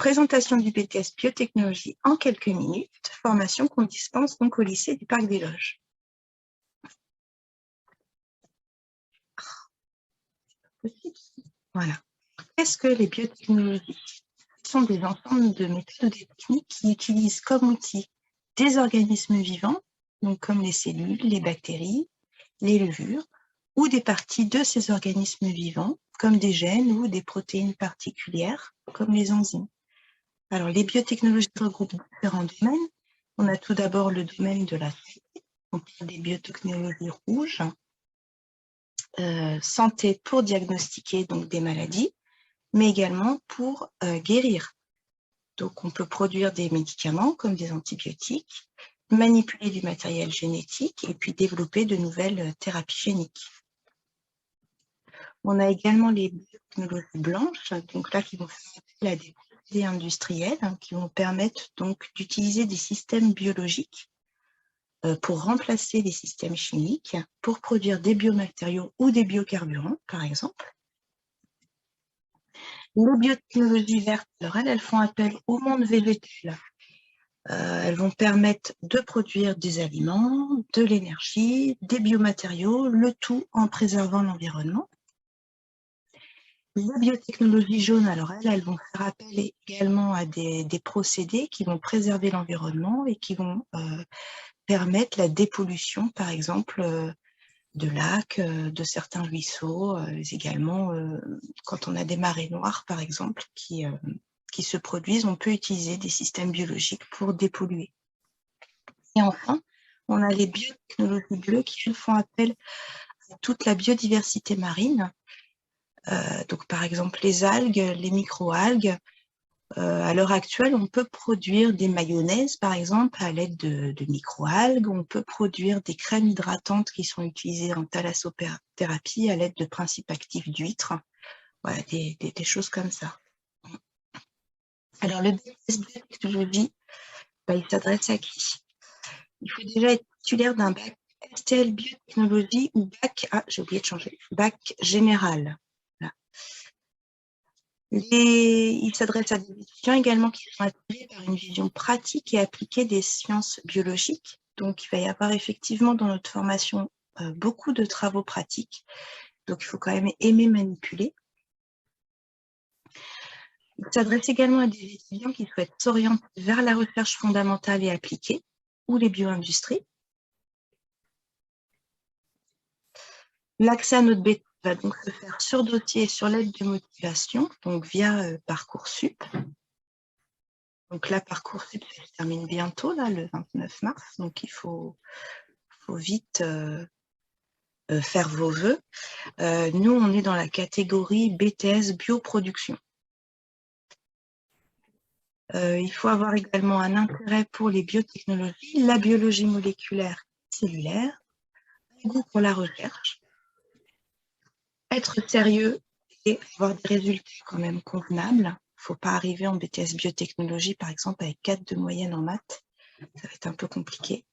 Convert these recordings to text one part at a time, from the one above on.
Présentation du BTS Biotechnologie en quelques minutes, formation qu'on dispense donc au lycée du Parc des Loges. Voilà. Qu'est-ce que les biotechnologies? Ce sont des ensembles de méthodes et techniques qui utilisent comme outil des organismes vivants, donc comme les cellules, les bactéries, les levures, ou des parties de ces organismes vivants, comme des gènes ou des protéines particulières, comme les enzymes. Alors, les biotechnologies regroupent différents domaines. On a tout d'abord le domaine de la santé, on parle des biotechnologies rouges, santé pour diagnostiquer donc des maladies, mais également pour guérir. Donc, on peut produire des médicaments comme des antibiotiques, manipuler du matériel génétique et puis développer de nouvelles thérapies géniques. On a également les biotechnologies blanches, donc là qui vont faire appel à des procédés industriels qui vont permettre donc d'utiliser des systèmes biologiques pour remplacer les systèmes chimiques, pour produire des biomatériaux ou des biocarburants, par exemple. Les biotechnologies vertes, alors elles font appel au monde végétal. Elles vont permettre de produire des aliments, de l'énergie, des biomatériaux, le tout en préservant l'environnement. Les biotechnologies jaunes, alors elles vont faire appel également à des procédés qui vont préserver l'environnement et qui vont permettre la dépollution, par exemple, de lacs, de certains ruisseaux, également quand on a des marées noires, par exemple, qui se produisent, on peut utiliser des systèmes biologiques pour dépolluer. Et enfin, on a les biotechnologies bleues qui font appel à toute la biodiversité marine. Donc, par exemple, les algues, les microalgues. À l'heure actuelle, on peut produire des mayonnaises, par exemple, à l'aide de microalgues. On peut produire des crèmes hydratantes qui sont utilisées en thalassothérapie à l'aide de principes actifs d'huîtres. Voilà, des choses comme ça. Alors, le BTS Biotechnologie, il s'adresse à qui? Il faut déjà être titulaire d'un bac STL Biotechnologie ou bac, j'ai oublié de changer, bac général. Voilà. Il s'adresse à des étudiants également qui sont attirés par une vision pratique et appliquée des sciences biologiques. Donc, il va y avoir effectivement dans notre formation beaucoup de travaux pratiques. Donc, il faut quand même aimer manipuler. Il s'adresse également à des étudiants qui souhaitent s'orienter vers la recherche fondamentale et appliquée ou les bioindustries. L'accès à notre BTS va donc se faire sur dossier sur l'aide de motivation, donc via Parcoursup. Donc là, Parcoursup se termine bientôt, là, le 29 mars, donc il faut vite faire vos vœux. Nous, on est dans la catégorie BTS Bioproduction. Il faut avoir également un intérêt pour les biotechnologies, la biologie moléculaire et cellulaire, un goût pour la recherche, être sérieux et avoir des résultats quand même convenables. Il ne faut pas arriver en BTS Biotechnologie, par exemple, avec 4 de moyenne en maths. Ça va être un peu compliqué.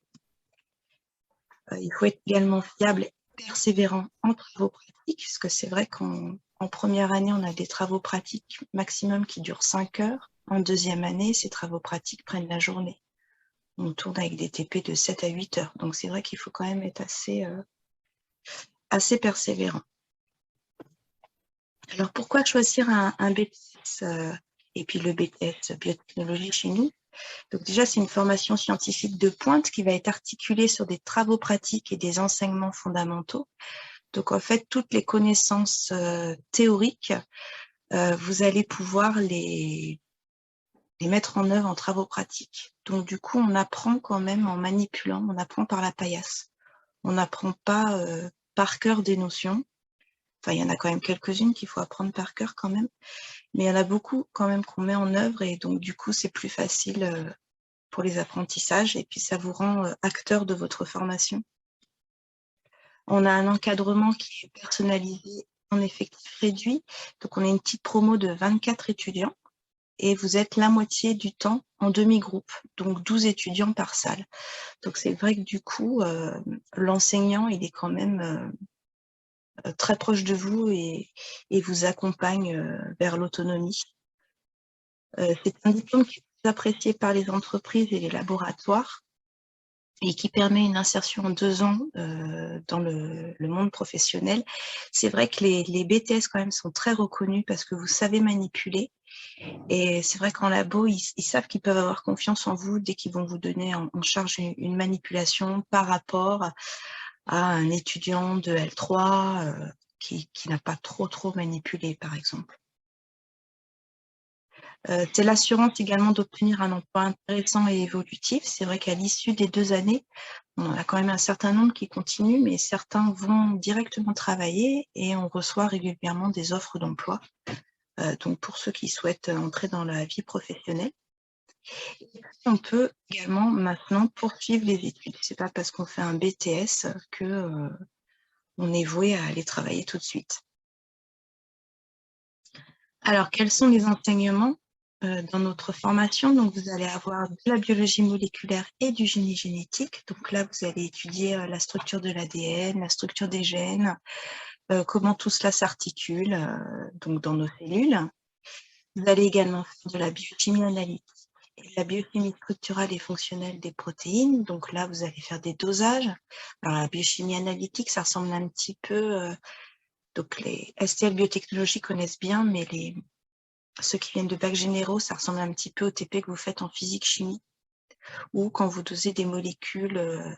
Il faut être également fiable et persévérant en travaux pratiques, parce que c'est vrai qu'en première année, on a des travaux pratiques maximum qui durent 5 heures. En deuxième année, ces travaux pratiques prennent la journée. On tourne avec des TP de 7 à 8 heures. Donc, c'est vrai qu'il faut quand même être assez persévérant. Alors, pourquoi choisir un BTS et puis le BTS Biotechnologie chez nous? Donc déjà, c'est une formation scientifique de pointe qui va être articulée sur des travaux pratiques et des enseignements fondamentaux. Donc en fait, toutes les connaissances théoriques, vous allez pouvoir les mettre en œuvre en travaux pratiques. Donc du coup, on apprend quand même en manipulant, on apprend par la paillasse. On n'apprend pas par cœur des notions. Enfin, il y en a quand même quelques-unes qu'il faut apprendre par cœur quand même. Mais il y en a beaucoup quand même qu'on met en œuvre et donc du coup, c'est plus facile pour les apprentissages et puis ça vous rend acteur de votre formation. On a un encadrement qui est personnalisé en effectif réduit. Donc, on a une petite promo de 24 étudiants et vous êtes la moitié du temps en demi-groupe, donc 12 étudiants par salle. Donc, c'est vrai que du coup, l'enseignant, il est quand même très proche de vous et vous accompagne vers l'autonomie. C'est un diplôme qui est apprécié par les entreprises et les laboratoires et qui permet une insertion en 2 ans dans le monde professionnel. C'est vrai que les BTS quand même sont très reconnus parce que vous savez manipuler. Et c'est vrai qu'en labo, ils savent qu'ils peuvent avoir confiance en vous dès qu'ils vont vous donner en charge une manipulation par rapport à un étudiant de L3 qui n'a pas trop manipulé, par exemple. C'est l'assurance également d'obtenir un emploi intéressant et évolutif. C'est vrai qu'à l'issue des 2 années, on a quand même un certain nombre qui continuent, mais certains vont directement travailler et on reçoit régulièrement des offres d'emploi. Donc pour ceux qui souhaitent entrer dans la vie professionnelle. On peut également maintenant poursuivre les études. C'est pas parce qu'on fait un BTS que on est voué à aller travailler tout de suite. Alors, quels sont les enseignements dans notre formation? Donc, vous allez avoir de la biologie moléculaire et du génie génétique. Donc là, vous allez étudier la structure de l'ADN, la structure des gènes, comment tout cela s'articule donc dans nos cellules. Vous allez également faire de la biochimie analytique et de la biochimie structurale et fonctionnelle des protéines. Donc là, vous allez faire des dosages. Alors, la biochimie analytique, ça ressemble un petit peu... donc les STL Biotechnologie connaissent bien, mais ceux qui viennent de bac généraux, ça ressemble un petit peu au TP que vous faites en physique-chimie ou quand vous dosez des molécules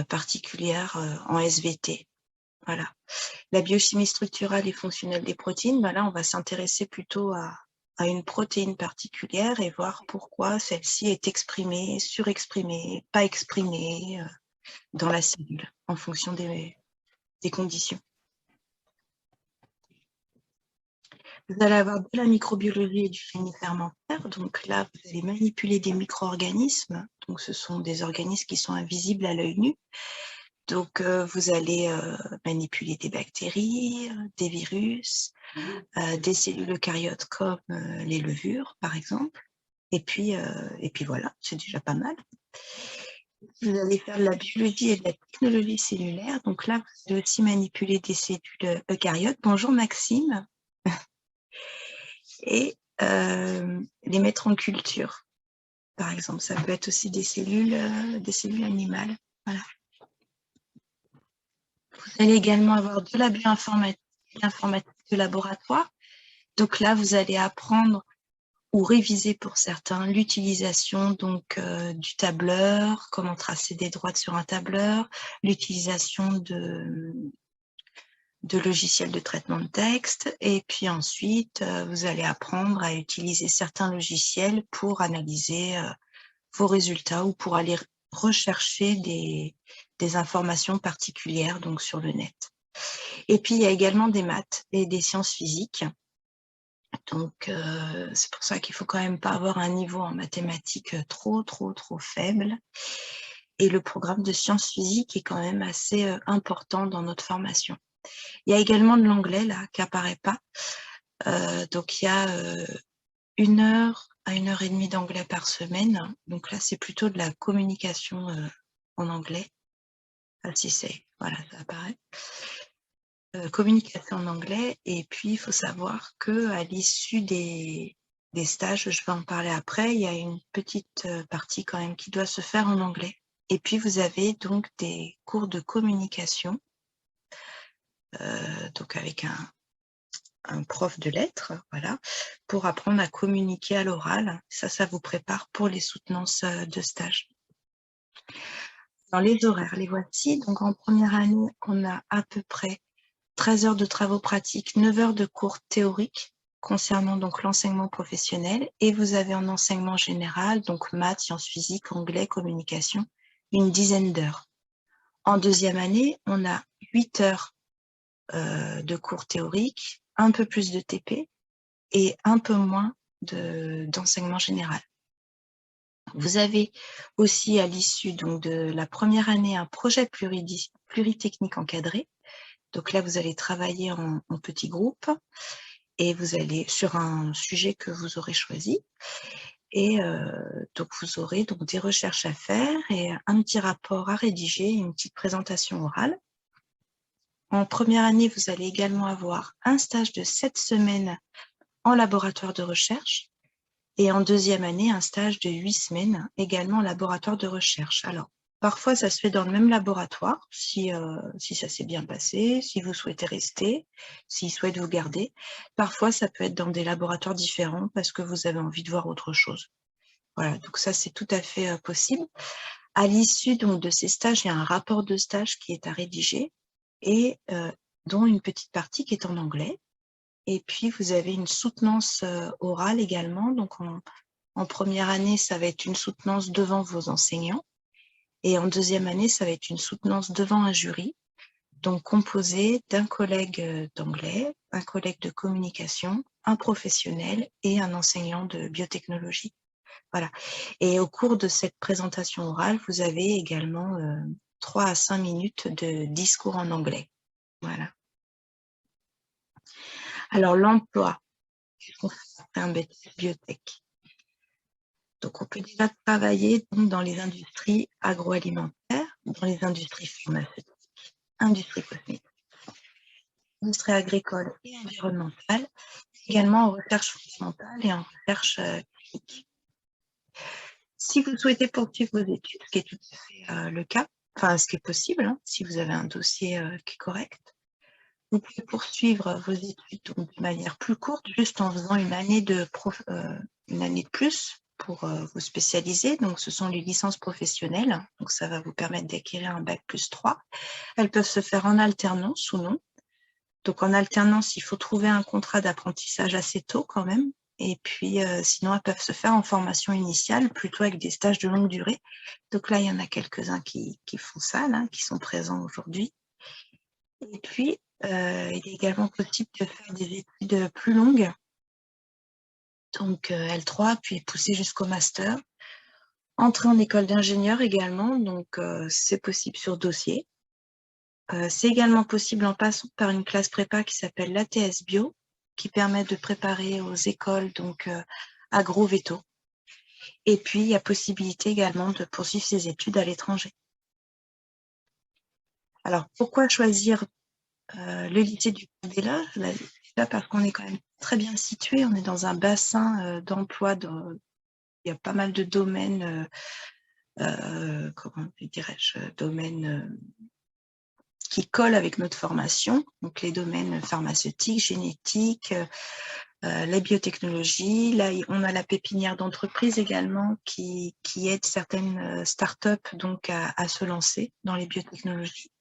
particulières en SVT. Voilà. La biochimie structurale et fonctionnelle des protéines, ben là, on va s'intéresser plutôt à une protéine particulière et voir pourquoi celle-ci est exprimée, surexprimée, pas exprimée dans la cellule en fonction des conditions. Vous allez avoir de la microbiologie et du génie fermentaire. Donc là, vous allez manipuler des micro-organismes. Donc ce sont des organismes qui sont invisibles à l'œil nu. Donc vous allez manipuler des bactéries, des virus, des cellules eucaryotes comme les levures, par exemple. Et puis voilà, c'est déjà pas mal. Vous allez faire de la biologie et de la technologie cellulaire. Donc là, vous allez aussi manipuler des cellules eucaryotes. Bonjour Maxime. Et les mettre en culture, par exemple. Ça peut être aussi des cellules animales. Voilà. Vous allez également avoir de la bioinformatique de laboratoire. Donc là, vous allez apprendre ou réviser pour certains l'utilisation donc du tableur, comment tracer des droites sur un tableur, l'utilisation de logiciels de traitement de texte, et puis ensuite vous allez apprendre à utiliser certains logiciels pour analyser vos résultats ou pour aller rechercher des informations particulières donc sur le net. Et puis il y a également des maths et des sciences physiques. Donc c'est pour ça qu'il faut quand même pas avoir un niveau en mathématiques trop faible. Et le programme de sciences physiques est quand même assez important dans notre formation. Il y a également de l'anglais là qui apparaît pas. Donc il y a 1 heure à 1 heure et demie d'anglais par semaine. Donc là c'est plutôt de la communication en anglais. Ah si c'est, voilà, ça apparaît. Communication en anglais, et puis il faut savoir qu'à l'issue des stages, je vais en parler après, il y a une petite partie quand même qui doit se faire en anglais. Et puis vous avez donc des cours de communication, donc avec un prof de lettres, voilà, pour apprendre à communiquer à l'oral. Ça vous prépare pour les soutenances de stage. Dans les horaires, les voici. Donc en première année, on a à peu près 13 heures de travaux pratiques, 9 heures de cours théoriques concernant donc l'enseignement professionnel, et vous avez en enseignement général, donc maths, sciences physiques, anglais, communication, une dizaine d'heures. En deuxième année, on a 8 heures de cours théoriques, un peu plus de TP et un peu moins d'enseignement général. Vous avez aussi à l'issue de la première année un projet pluritechnique encadré. Donc là, vous allez travailler en petits groupes et vous allez sur un sujet que vous aurez choisi. Et donc, vous aurez donc des recherches à faire et un petit rapport à rédiger, une petite présentation orale. En première année, vous allez également avoir un stage de 7 semaines en laboratoire de recherche. Et en deuxième année, un stage de 8 semaines, également en laboratoire de recherche. Alors, parfois, ça se fait dans le même laboratoire, si ça s'est bien passé, si vous souhaitez rester, s'ils souhaitent vous garder. Parfois, ça peut être dans des laboratoires différents parce que vous avez envie de voir autre chose. Voilà, donc ça, c'est tout à fait possible. À l'issue donc de ces stages, il y a un rapport de stage qui est à rédiger et dont une petite partie qui est en anglais. Et puis, vous avez une soutenance orale également. Donc, en première année, ça va être une soutenance devant vos enseignants. Et en deuxième année, ça va être une soutenance devant un jury, donc composé d'un collègue d'anglais, un collègue de communication, un professionnel et un enseignant de biotechnologie. Voilà. Et au cours de cette présentation orale, vous avez également 3 à 5 minutes de discours en anglais. Voilà. Alors, l'emploi, qu'est-ce qu'on fait après un BTS biotech? Donc, on peut déjà travailler dans les industries agroalimentaires, dans les industries pharmaceutiques, industrie cosmétique, industrie agricole et environnementale, également en recherche fondamentale et en recherche clinique. Si vous souhaitez poursuivre vos études, ce qui est tout à fait le cas, enfin ce qui est possible, hein, si vous avez un dossier qui est correct, vous pouvez poursuivre vos études donc, de manière plus courte, juste en faisant une année de plus pour vous spécialiser. Donc, ce sont les licences professionnelles. Donc, ça va vous permettre d'acquérir un bac+3. Elles peuvent se faire en alternance ou non. Donc, en alternance, il faut trouver un contrat d'apprentissage assez tôt quand même. Et puis, sinon, elles peuvent se faire en formation initiale, plutôt avec des stages de longue durée. Donc là, il y en a quelques-uns qui font ça, là, qui sont présents aujourd'hui. Et puis, il est également possible de faire des études plus longues, donc L3, puis pousser jusqu'au master. Entrer en école d'ingénieur également, donc c'est possible sur dossier. C'est également possible en passant par une classe prépa qui s'appelle l'ATS Bio, qui permet de préparer aux écoles donc agro-véto. Et puis, il y a possibilité également de poursuivre ses études à l'étranger. Alors, pourquoi choisir le lycée du Parc des Loges? Déjà parce qu'on est quand même très bien situé, on est dans un bassin d'emploi, il y a pas mal de domaines, comment dirais-je, domaines qui collent avec notre formation, donc les domaines pharmaceutiques, génétiques, les biotechnologies. Là, on a la pépinière d'entreprise également qui aide certaines startups donc à se lancer dans les biotechnologies.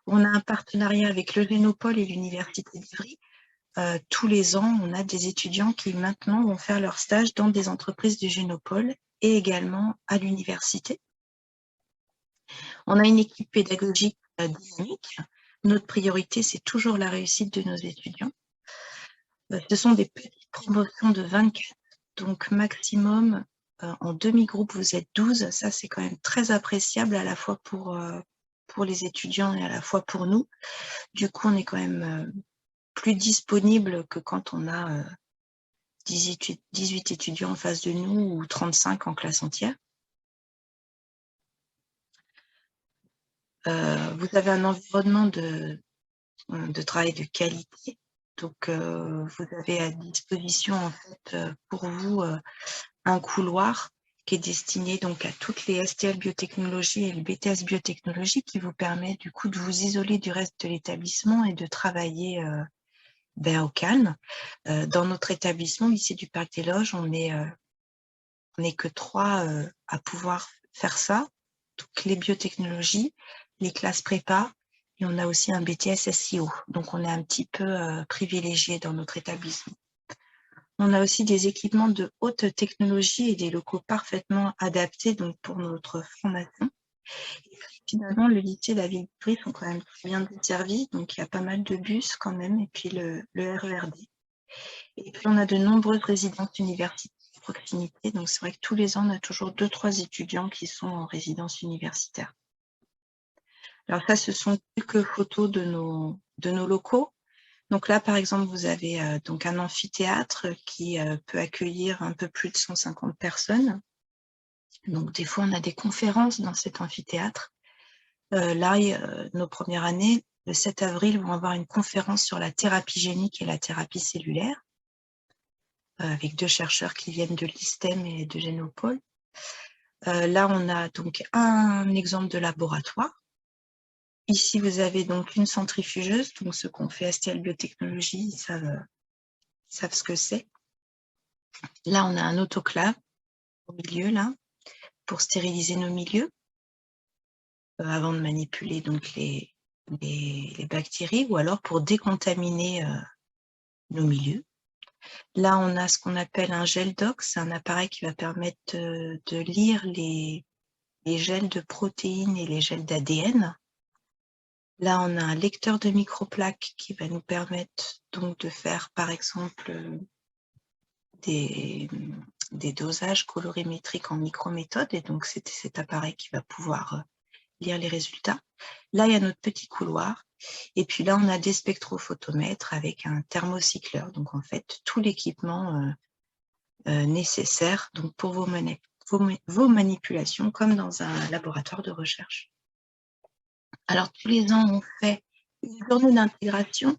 On a un partenariat avec le Génopole et l'Université d'Ivry. Tous les ans, on a des étudiants qui maintenant vont faire leur stage dans des entreprises du Génopole et également à l'université. On a une équipe pédagogique dynamique. Notre priorité, c'est toujours la réussite de nos étudiants. Ce sont des petites promotions de 24, donc maximum en demi-groupe, vous êtes 12. Ça, c'est quand même très appréciable à la fois pour les étudiants et à la fois pour nous. Du coup, on est quand même plus disponible que quand on a 18 étudiants en face de nous ou 35 en classe entière. Vous avez un environnement de travail de qualité. Donc, vous avez à disposition, en fait, pour vous, un couloir qui est destiné donc à toutes les STL biotechnologie et le BTS biotechnologie qui vous permet du coup de vous isoler du reste de l'établissement et de travailler au calme. Dans notre établissement, lycée du Parc des Loges, on n'est que 3 à pouvoir faire ça. Donc, les biotechnologies, les classes prépa, et on a aussi un BTS SEO. Donc, on est un petit peu privilégié dans notre établissement. On a aussi des équipements de haute technologie et des locaux parfaitement adaptés donc, pour notre formation. Et puis, finalement, le lycée et la ville d'Ivry sont quand même très bien desservis. Donc, il y a pas mal de bus quand même, et puis le RERD. Et puis, on a de nombreuses résidences universitaires à proximité. Donc, c'est vrai que tous les ans, on a toujours 2-3 étudiants qui sont en résidence universitaire. Alors ça, ce sont quelques photos de nos locaux. Donc là, par exemple, vous avez donc un amphithéâtre qui peut accueillir un peu plus de 150 personnes. Donc des fois, on a des conférences dans cet amphithéâtre. Là, nos premières années, le 7 avril, vont avoir une conférence sur la thérapie génique et la thérapie cellulaire. avec 2 chercheurs qui viennent de l'ISTEM et de Génopole. Là, on a donc un exemple de laboratoire. Ici, vous avez donc une centrifugeuse, donc ceux qu'on fait STL Biotechnologie, ils savent ce que c'est. Là, on a un autoclave au milieu, là, pour stériliser nos milieux, avant de manipuler donc les bactéries, ou alors pour décontaminer nos milieux. Là, on a ce qu'on appelle un gel doc, c'est un appareil qui va permettre de lire les gels de protéines et les gels d'ADN. Là, on a un lecteur de microplaques qui va nous permettre donc de faire, par exemple, des dosages colorimétriques en microméthode, et donc c'est cet appareil qui va pouvoir lire les résultats. Là, il y a notre petit couloir, et puis là, on a des spectrophotomètres avec un thermocycleur, donc en fait, tout l'équipement nécessaire donc, pour vos manipulations, comme dans un laboratoire de recherche. Alors, tous les ans, on fait une journée d'intégration.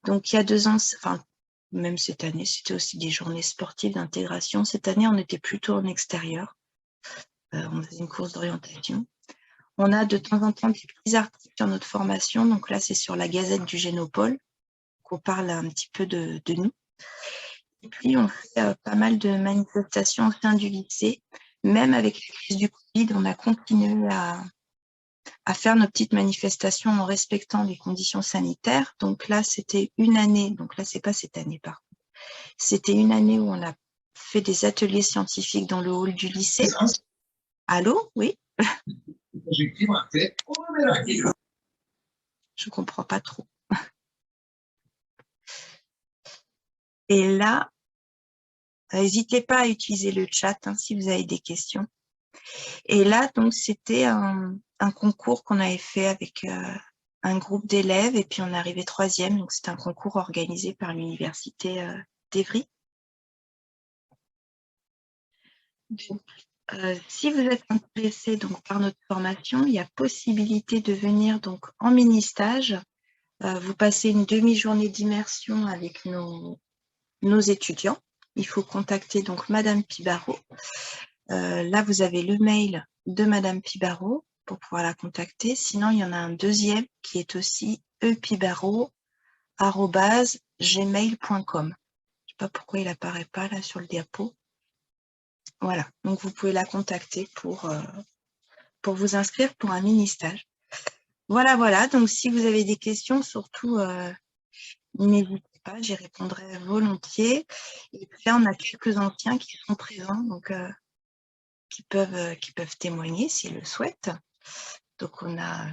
Donc, il y a 2 ans, enfin, même cette année, c'était aussi des journées sportives d'intégration. Cette année, on était plutôt en extérieur. On faisait une course d'orientation. On a de temps en temps des petits articles sur notre formation. Donc là, c'est sur la Gazette du Génopole qu'on parle un petit peu de nous. Et puis, on fait pas mal de manifestations au sein du lycée. Même avec la crise du Covid, on a continué à faire nos petites manifestations en respectant les conditions sanitaires. Donc là, c'était une année, donc là, c'est pas cette année par contre. C'était une année où on a fait des ateliers scientifiques dans le hall du lycée. Allô? Oui? Je comprends pas trop. Et là, n'hésitez pas à utiliser le chat si vous avez des questions. Et là, donc, c'était un concours qu'on avait fait avec un groupe d'élèves, et puis on est arrivé 3e, donc c'était un concours organisé par l'université d'Evry. Donc, si vous êtes intéressé donc, par notre formation, il y a possibilité de venir donc, en mini-stage. Vous passez une demi-journée d'immersion avec nos étudiants. Il faut contacter donc Madame Pibaro. Là, vous avez le mail de Madame Pibaro pour pouvoir la contacter. Sinon, il y en a un deuxième qui est aussi epibaro@gmail.com. Je ne sais pas pourquoi il n'apparaît pas là sur le diapo. Voilà, donc vous pouvez la contacter pour vous inscrire pour un mini-stage. Voilà, donc si vous avez des questions, surtout, n'hésitez pas, j'y répondrai volontiers. Et puis là, on a quelques anciens qui sont présents, donc qui peuvent témoigner s'ils le souhaitent. Donc on a,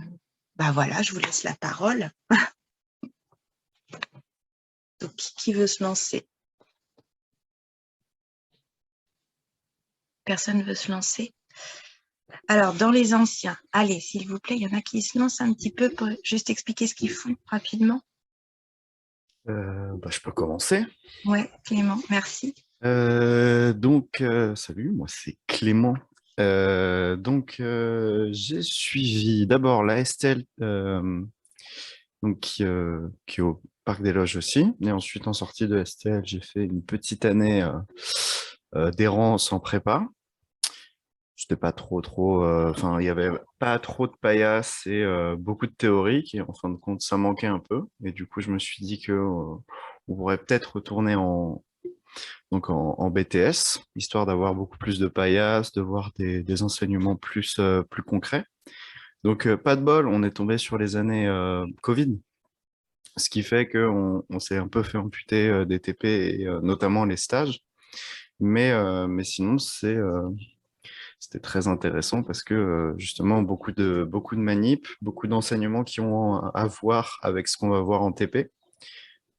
voilà, je vous laisse la parole. Donc qui veut se lancer? Personne ne veut se lancer? Alors, dans les anciens, allez, s'il vous plaît, il y en a qui se lancent un petit peu pour juste expliquer ce qu'ils font rapidement. Je peux commencer. Ouais, Clément, merci. Salut, moi c'est Clément. J'ai suivi d'abord la STL qui est au Parc des Loges aussi. Et ensuite, en sortie de STL, j'ai fait une petite année d'errance en prépa. C'était pas il y avait pas trop de paillasse et beaucoup de théorique. Et en fin de compte, ça manquait un peu. Et du coup, je me suis dit que on pourrait peut-être retourner en BTS, histoire d'avoir beaucoup plus de paillasse, de voir des enseignements plus concrets. Donc, pas de bol, on est tombé sur les années Covid, ce qui fait qu'on s'est un peu fait amputer des TP et notamment les stages. Mais sinon, c'était très intéressant parce que justement, beaucoup de manip, beaucoup d'enseignements qui ont à voir avec ce qu'on va voir en TP.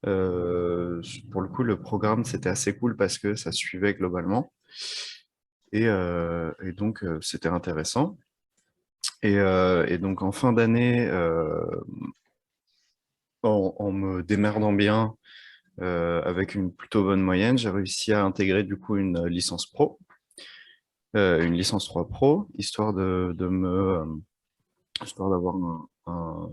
Pour le coup, le programme, c'était assez cool parce que ça suivait globalement. Et donc, c'était intéressant. Et donc, en fin d'année, en me démerdant bien, avec une plutôt bonne moyenne, j'ai réussi à intégrer du coup une licence pro, une licence 3 pro, histoire histoire d'avoir comment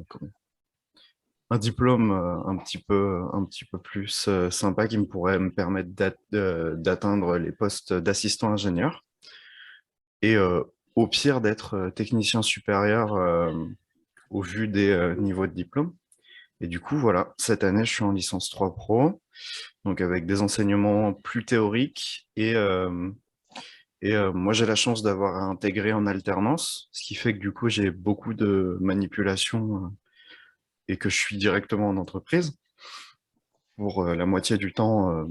un diplôme un petit peu plus sympa qui pourrait me permettre d'atteindre les postes d'assistant ingénieur et au pire d'être technicien supérieur au vu des niveaux de diplôme. Et du coup, voilà, cette année, je suis en licence 3 Pro, donc avec des enseignements plus théoriques et moi, j'ai la chance d'avoir intégré en alternance, ce qui fait que du coup, j'ai beaucoup de manipulation et que je suis directement en entreprise pour la moitié du temps.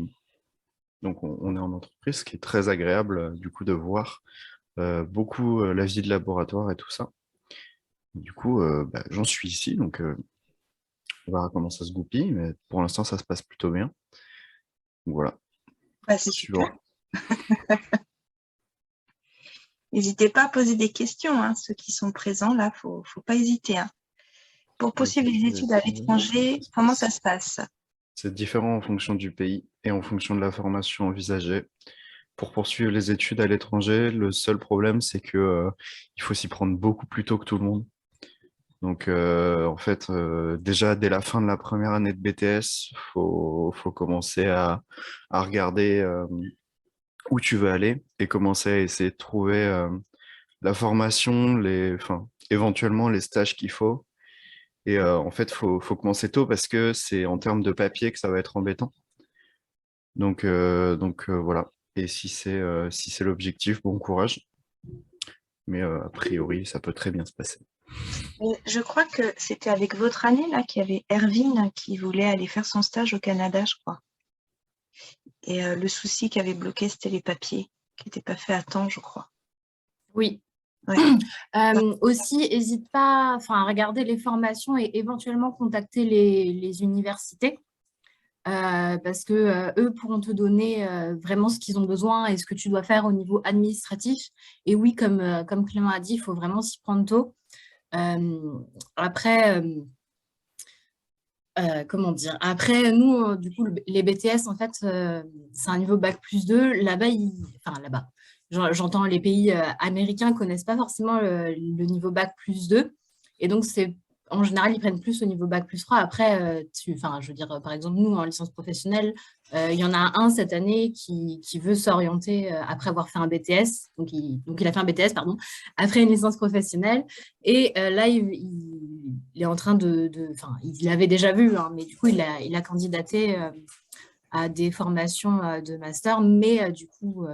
Donc, on est en entreprise, ce qui est très agréable du coup de voir beaucoup la vie de laboratoire et tout ça. Du coup, bah, j'en suis ici, donc on verra comment ça se goupille, mais pour l'instant, ça se passe plutôt bien. Donc, voilà, Bah, c'est tu super. vois. N'hésitez pas à poser des questions, hein. Ceux qui sont présents, là, faut pas hésiter, hein. Pour Ok, poursuivre les études à comment ça l'étranger, se comment ça passe? se passe? C'est différent en fonction du pays et en fonction de la formation envisagée. Pour poursuivre les études à l'étranger, le seul problème, c'est que il faut s'y prendre beaucoup plus tôt que tout le monde. Donc, en fait, déjà dès la fin de la première année de BTS, faut commencer à regarder où tu veux aller et commencer à essayer de trouver la formation, enfin, éventuellement les stages qu'il faut. Et en fait, faut commencer tôt parce que c'est en termes de papier que ça va être embêtant. Donc voilà. Et si c'est l'objectif, bon courage. Mais a priori, ça peut très bien se passer. Mais je crois que c'était avec votre année, là, qu'il y avait Erwin qui voulait aller faire son stage au Canada, je crois. Et le souci qui avait bloqué, c'était les papiers, qui n'étaient pas faits à temps, je crois. Oui. Ouais. Aussi, n'hésite pas à regarder les formations et éventuellement contacter les universités parce que eux pourront te donner vraiment ce qu'ils ont besoin et ce que tu dois faire au niveau administratif. Et oui, comme Clément a dit, il faut vraiment s'y prendre tôt. Après, comment dire? Après, nous, du coup, les BTS, en fait, c'est un niveau bac plus 2. Là-bas, enfin, là-bas, j'entends les pays américains ne connaissent pas forcément le niveau bac plus 2. Et donc, en général, ils prennent plus au niveau bac plus 3. Après, enfin, je veux dire, par exemple, nous, en licence professionnelle, il y en a un cette année qui veut s'orienter après avoir fait un BTS. Donc, il a fait un BTS, pardon, après une licence professionnelle. Et là, il est en train enfin, il l'avait déjà vu, hein, mais du coup, il a candidaté à des formations de master, mais du coup,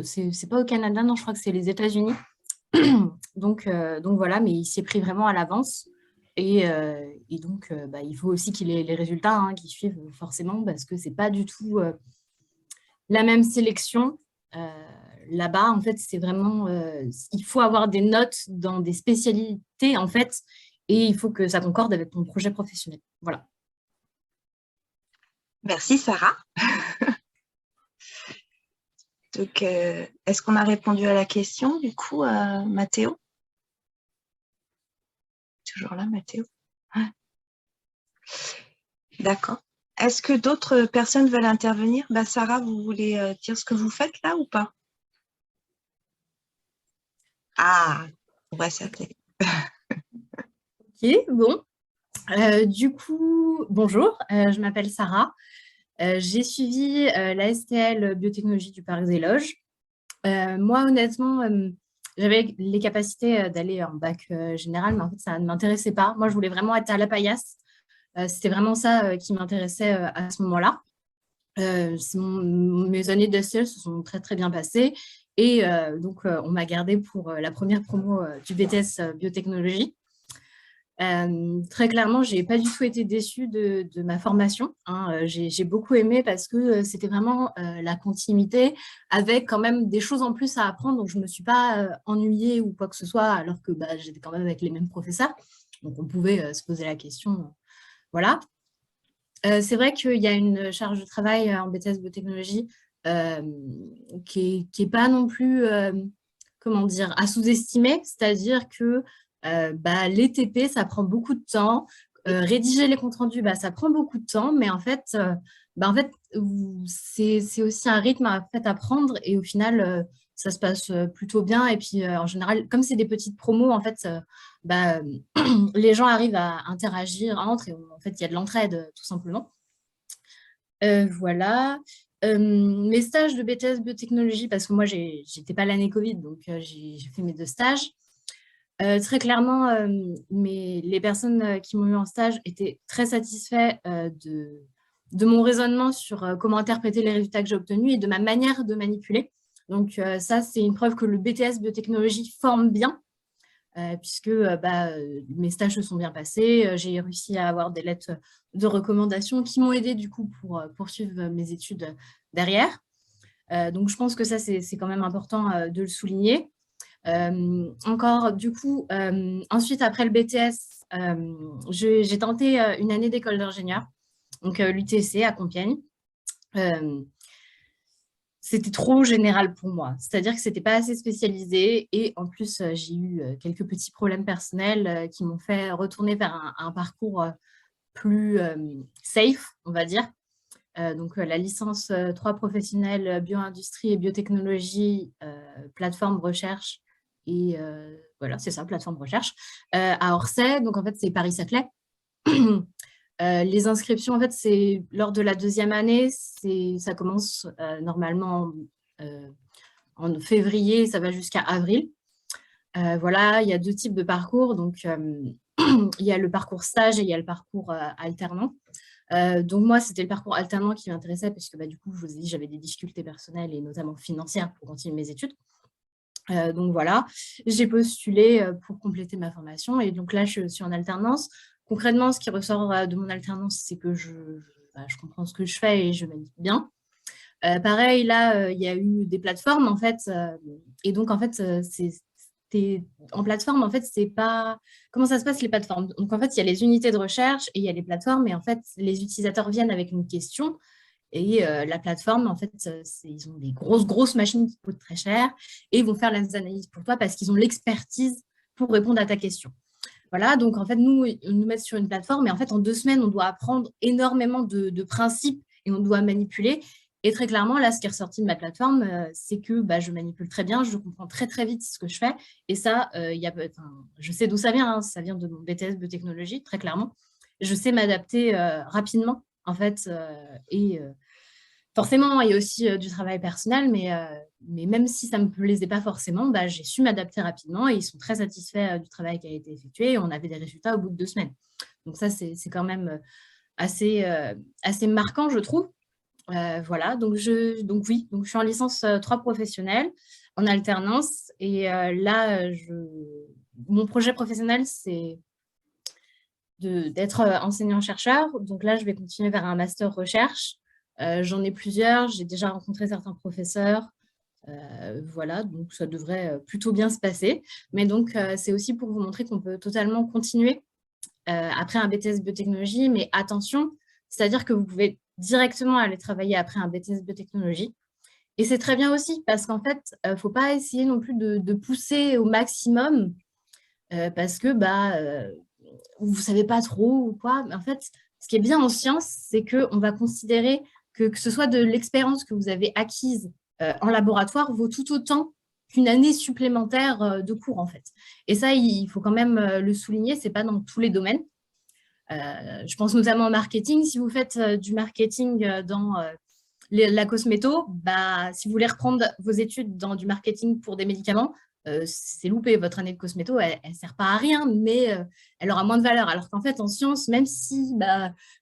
c'est pas au Canada, non, je crois que c'est les États-Unis. Donc voilà, mais il s'est pris vraiment à l'avance. Et donc, bah, il faut aussi qu'il ait les résultats hein, qui suivent forcément, parce que c'est pas du tout la même sélection. Là-bas, en fait, c'est vraiment, il faut avoir des notes dans des spécialités, en fait, et il faut que ça concorde avec ton projet professionnel. Voilà. Merci, Sarah. Donc, est-ce qu'on a répondu à la question, du coup, Mathéo? Toujours là, Mathéo? Ouais. D'accord. Est-ce que d'autres personnes veulent intervenir? Bah, Sarah, vous voulez dire ce que vous faites là ou pas? Ah, on va s'appeler. Ok, bon. Du coup, bonjour, je m'appelle Sarah. J'ai suivi la STL Biotechnologie du Parc des Loges. Moi, honnêtement, j'avais les capacités d'aller en bac général, mais en fait, ça ne m'intéressait pas. Moi, je voulais vraiment être à la paillasse. C'était vraiment ça qui m'intéressait à ce moment-là. Mes années d'STL se sont très, très bien passées. Et donc, on m'a gardée pour la première promo du BTS Biotechnologie. Très clairement, je n'ai pas du tout été déçue de ma formation, hein. J'ai beaucoup aimé parce que c'était vraiment la continuité avec quand même des choses en plus à apprendre. Donc, je ne me suis pas ennuyée ou quoi que ce soit, alors que bah, j'étais quand même avec les mêmes professeurs. Donc, on pouvait se poser la question. Voilà. C'est vrai qu'il y a une charge de travail en BTS Biotechnologie qui est pas non plus, comment dire, à sous-estimer. C'est-à-dire que bah, les TP, ça prend beaucoup de temps. Rédiger les comptes rendus, ça prend beaucoup de temps, mais en fait, c'est aussi un rythme à prendre et au final, ça se passe plutôt bien. Et puis, en général, comme c'est des petites promos, en fait, bah, les gens arrivent à interagir entre et en fait, il y a de l'entraide, tout simplement. Voilà. Mes stages de BTS biotechnologie, parce que moi, j'étais pas l'année Covid, donc j'ai fait mes 2 stages. Très clairement, les personnes qui m'ont eu en stage étaient très satisfaits de mon raisonnement sur comment interpréter les résultats que j'ai obtenus et de ma manière de manipuler. Donc ça, c'est une preuve que le BTS biotechnologie forme bien, puisque mes stages se sont bien passés. J'ai réussi à avoir des lettres de recommandation qui m'ont aidé du coup pour poursuivre mes études derrière. Donc je pense que ça, c'est quand même important de le souligner. Encore, du coup, ensuite, après le BTS, j'ai tenté une année d'école d'ingénieur, donc l'UTC à Compiègne. C'était trop général pour moi, c'est-à-dire que c'était pas assez spécialisé et en plus, j'ai eu quelques petits problèmes personnels qui m'ont fait retourner vers un parcours plus safe, on va dire. Donc, la licence 3 professionnelle bio-industrie et biotechnologie, plateforme recherche. Et voilà, c'est ça, plateforme recherche, à Orsay. Donc, en fait, c'est Paris-Saclay. Les inscriptions, en fait, c'est lors de la 2e année. Ça commence normalement en février, ça va jusqu'à avril. Voilà, il y a 2 types de parcours. Donc, il y a le parcours stage et il y a le parcours alternant. Donc moi, c'était le parcours alternant qui m'intéressait parce que du coup, je vous ai dit, j'avais des difficultés personnelles et notamment financières pour continuer mes études. Donc voilà, j'ai postulé pour compléter ma formation et donc là, je suis en alternance. Concrètement, ce qui ressort de mon alternance, c'est que je comprends ce que je fais et je manipule bien. Pareil, là, il y a eu des plateformes en fait, et donc en fait, en plateforme, en fait, c'est pas… Comment ça se passe, les plateformes? Donc, en fait, il y a les unités de recherche et il y a les plateformes. Et en fait, les utilisateurs viennent avec une question. Et la plateforme, en fait, ils ont des grosses machines qui coûtent très cher et ils vont faire les analyses pour toi parce qu'ils ont l'expertise pour répondre à ta question. Voilà, donc en fait, ils nous mettent sur une plateforme et en fait, en 2 semaines, on doit apprendre énormément de principes et on doit manipuler. Et très clairement, là, ce qui est ressorti de ma plateforme, c'est que je manipule très bien, je comprends très, très vite ce que je fais. Et ça, je sais d'où ça vient, hein, ça vient de mon BTS biotechnologie, très clairement. Je sais m'adapter rapidement, en fait. Forcément, il y a aussi du travail personnel, mais même si ça ne me plaisait pas forcément, j'ai su m'adapter rapidement et ils sont très satisfaits du travail qui a été effectué et on avait des résultats au bout de 2 semaines. Donc ça, c'est quand même assez marquant, je trouve. Voilà, donc je suis en licence 3 professionnelle, en alternance. Et là, mon projet professionnel, c'est d'être enseignant-chercheur. Donc là, je vais continuer vers un master recherche. J'en ai plusieurs, j'ai déjà rencontré certains professeurs. Voilà, donc ça devrait plutôt bien se passer. Mais donc, c'est aussi pour vous montrer qu'on peut totalement continuer après un BTS biotechnologie, mais attention, c'est-à-dire que vous pouvez directement aller travailler après un BTS biotechnologie. Et c'est très bien aussi parce qu'en fait, il ne faut pas essayer non plus de pousser au maximum parce que vous ne savez pas trop ou quoi. Mais en fait, ce qui est bien en science, c'est qu'on va considérer que ce soit de l'expérience que vous avez acquise en laboratoire vaut tout autant qu'une année supplémentaire de cours, en fait. Et ça, il faut quand même le souligner, ce n'est pas dans tous les domaines. Je pense notamment au marketing. Si vous faites du marketing dans la cosméto, si vous voulez reprendre vos études dans du marketing pour des médicaments, c'est loupé. Votre année de cosméto, elle ne sert pas à rien, mais elle aura moins de valeur. Alors qu'en fait, en sciences, même si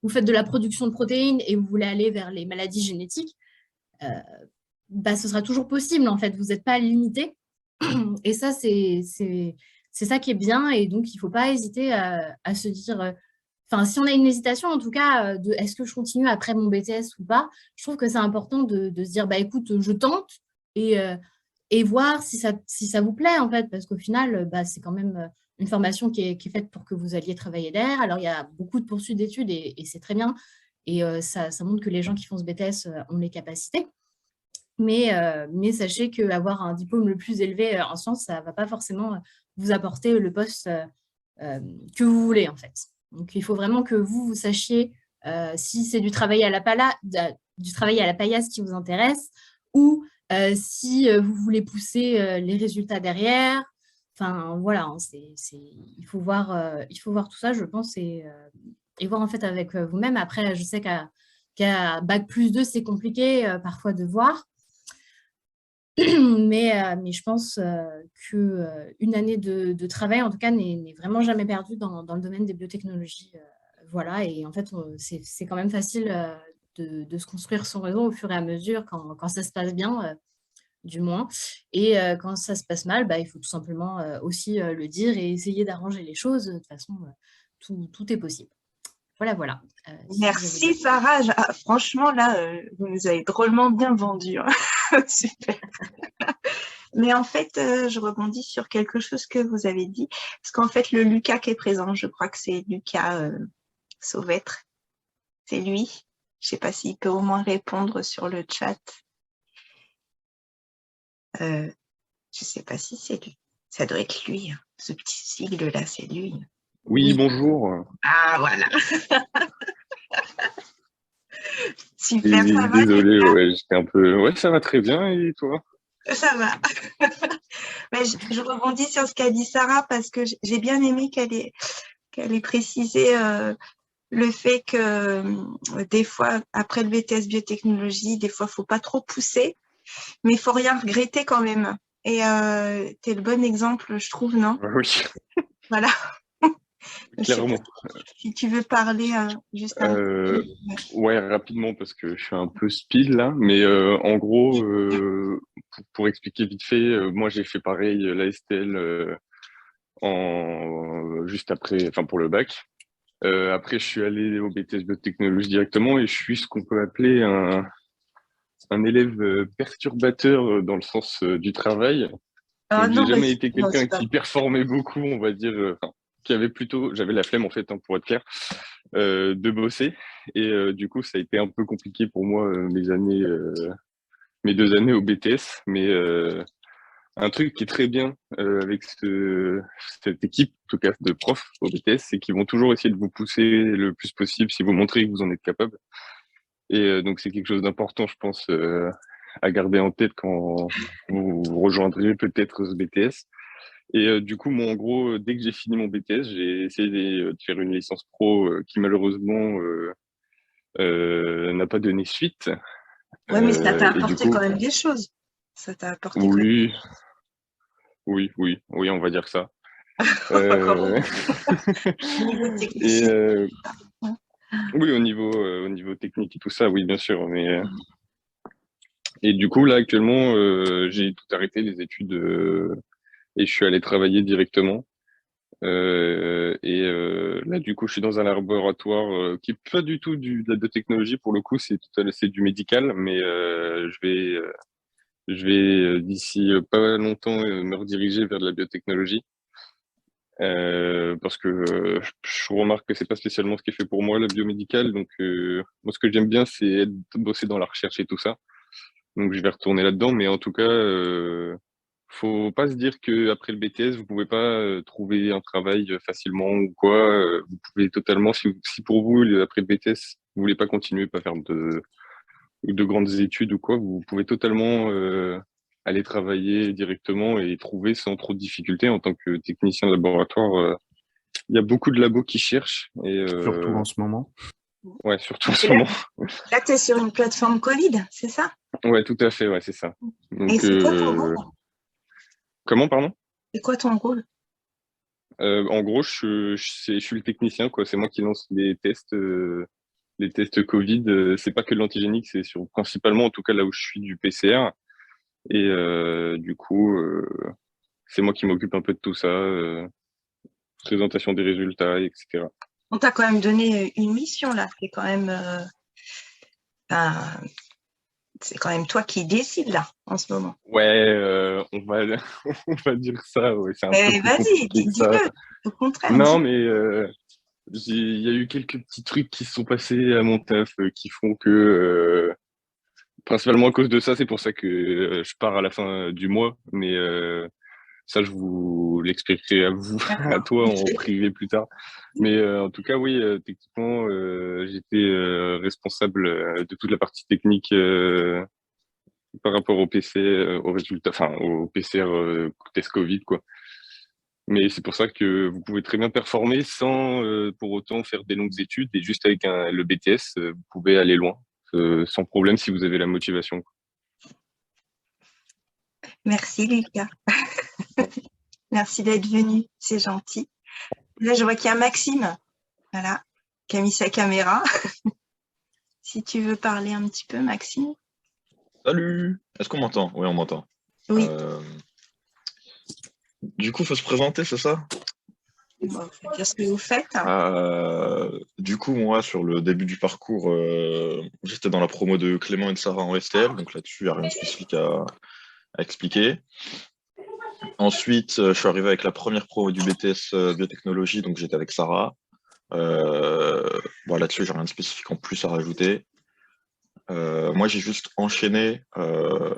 vous faites de la production de protéines et vous voulez aller vers les maladies génétiques, ce sera toujours possible. En fait, vous n'êtes pas limité. Et ça, c'est ça qui est bien. Et donc, il ne faut pas hésiter à se dire… si on a une hésitation, en tout cas, de est-ce que je continue après mon BTS ou pas, je trouve que c'est important de se dire, écoute, je tente et voir si ça vous plaît, en fait, parce qu'au final, c'est quand même une formation qui est faite pour que vous alliez travailler derrière. Alors, il y a beaucoup de poursuites d'études et c'est très bien. Et ça montre que les gens qui font ce BTS ont les capacités. Mais sachez qu'avoir un diplôme le plus élevé en sciences, ça ne va pas forcément vous apporter le poste que vous voulez, en fait. Donc, il faut vraiment que vous sachiez si c'est du travail à la paillasse qui vous intéresse ou si vous voulez pousser les résultats derrière. Enfin, voilà, hein, il faut voir tout ça, je pense, et voir en fait avec vous-même. Après, je sais qu'à Bac+2, c'est compliqué parfois de voir. Mais je pense qu'une année de travail, en tout cas, n'est vraiment jamais perdue dans le domaine des biotechnologies. Voilà, et en fait, c'est quand même facile de se construire son réseau au fur et à mesure quand ça se passe bien, du moins. Et quand ça se passe mal, il faut tout simplement aussi le dire et essayer d'arranger les choses. De toute façon, tout est possible. Voilà. Si vous avez Merci Sarah. Franchement, là, vous nous avez drôlement bien vendu. Hein. Super. Mais en fait, je rebondis sur quelque chose que vous avez dit. Parce qu'en fait, le Lucas qui est présent, je crois que c'est Lucas Sauvêtre. C'est lui. Je ne sais pas s'il peut au moins répondre sur le chat. Je ne sais pas si c'est lui. Ça doit être lui. Hein. Ce petit sigle-là, c'est lui. Oui, bonjour. Ah, voilà. Super, ça va. Désolé, ouais, j'étais un peu... Ouais, ça va très bien, et toi? Ça va. Mais je rebondis sur ce qu'a dit Sarah parce que j'ai bien aimé qu'elle ait précisé le fait que des fois, après le BTS biotechnologie, des fois, il ne faut pas trop pousser, mais il ne faut rien regretter quand même. Et tu es le bon exemple, je trouve, non? Oui, Voilà. clairement. Si tu veux parler juste un peu. Ouais, rapidement, parce que je suis un peu speed là, mais en gros, pour expliquer vite fait, moi j'ai fait pareil, la STL juste après, enfin pour le bac. Après, je suis allé au BTS Biotechnologie directement et je suis ce qu'on peut appeler un élève perturbateur dans le sens du travail. Ah Donc, j'ai non, jamais été non, quelqu'un c'est pas. qui performait beaucoup, on va dire, enfin, j'avais la flemme en fait, hein, pour être clair, de bosser. Et du coup, ça a été un peu compliqué pour moi mes 2 années au BTS. Mais un truc qui est très bien avec cette équipe, en tout cas de profs au BTS, c'est qu'ils vont toujours essayer de vous pousser le plus possible si vous montrez que vous en êtes capable. Et donc, c'est quelque chose d'important, je pense, à garder en tête quand vous rejoindrez peut-être ce BTS. Et du coup, moi, en gros, dès que j'ai fini mon BTS, j'ai essayé de faire une licence pro qui, malheureusement, n'a pas donné suite. Ouais, mais ça t'a Et du apporté coup, quand même des choses. Ça t'a apporté quand oui, oui, on va dire ça. même. Encore Euh, au niveau et technique. Ouais. oui, au niveau technique et tout ça, oui, bien sûr. Et du coup, là, actuellement, j'ai tout arrêté, les études, et je suis allé travailler directement. Là, du coup, je suis dans un laboratoire qui est pas du tout de la biotechnologie pour le coup, c'est du médical, mais je vais d'ici pas longtemps me rediriger vers de la biotechnologie parce que je remarque que c'est pas spécialement ce qui est fait pour moi, la biomédicale. Donc, moi, ce que j'aime bien, c'est bosser dans la recherche et tout ça. Donc, je vais retourner là-dedans, mais en tout cas, faut pas se dire que après le BTS, vous pouvez pas trouver un travail facilement ou quoi. Vous pouvez totalement, si pour vous, après le BTS, vous voulez pas continuer, pas faire de grandes études ou quoi, vous pouvez totalement aller travailler directement et trouver sans trop de difficultés en tant que technicien de laboratoire. Il y a beaucoup de labos qui cherchent et Surtout en ce moment. ouais, surtout en Et ce là, moment. là tu es sur une plateforme Covid, c'est ça? Ouais, tout à fait, ouais, c'est ça. Et Donc, c'est quoi ton rôle? comment, pardon? C'est quoi ton rôle? En gros, je suis le technicien, quoi. C'est moi qui lance les tests Covid. C'est pas que de l'antigénique, c'est principalement, en tout cas là où je suis, du PCR. Et du coup, c'est moi qui m'occupe un peu de tout ça, présentation des résultats, etc. On t'a quand même donné une mission là. Un- c'est quand même toi qui décides là en ce moment. Ouais, on va, on va dire ça. Ouais, c'est un peu Mais plus vas-y, compliqué que ça. dis-le. Au contraire, Non, dis. mais il y a eu quelques petits trucs qui se sont passés à mon taf qui font que principalement à cause de ça, c'est pour ça que je pars à la fin du mois. Mais Ça, je vous l'expliquerai à vous, à toi en privé plus tard. Mais en tout cas, oui, techniquement, j'étais responsable de toute la partie technique par rapport au PC, aux résultats, enfin au PCR test Covid, quoi. Mais c'est pour ça que vous pouvez très bien performer sans pour autant faire des longues études et juste avec le BTS, vous pouvez aller loin sans problème si vous avez la motivation. Merci Lucas. Merci d'être venu, c'est gentil. Là, je vois qu'il y a Maxime, voilà, qui a mis sa caméra. Si tu veux parler un petit peu, Maxime. Salut! Est-ce qu'on m'entend? Oui, on m'entend. Oui. Du coup, il faut se présenter, c'est ça? Bon, faut dire ce que vous faites. Du coup, moi, sur le début du parcours, j'étais dans la promo de Clément et de Sarah en STL, donc là-dessus, il n'y a rien de spécifique à expliquer. Ensuite, je suis arrivé avec la première promo du BTS biotechnologie, donc j'étais avec Sarah. Bon, là-dessus, j'ai rien de spécifique en plus à rajouter. Moi, j'ai juste enchaîné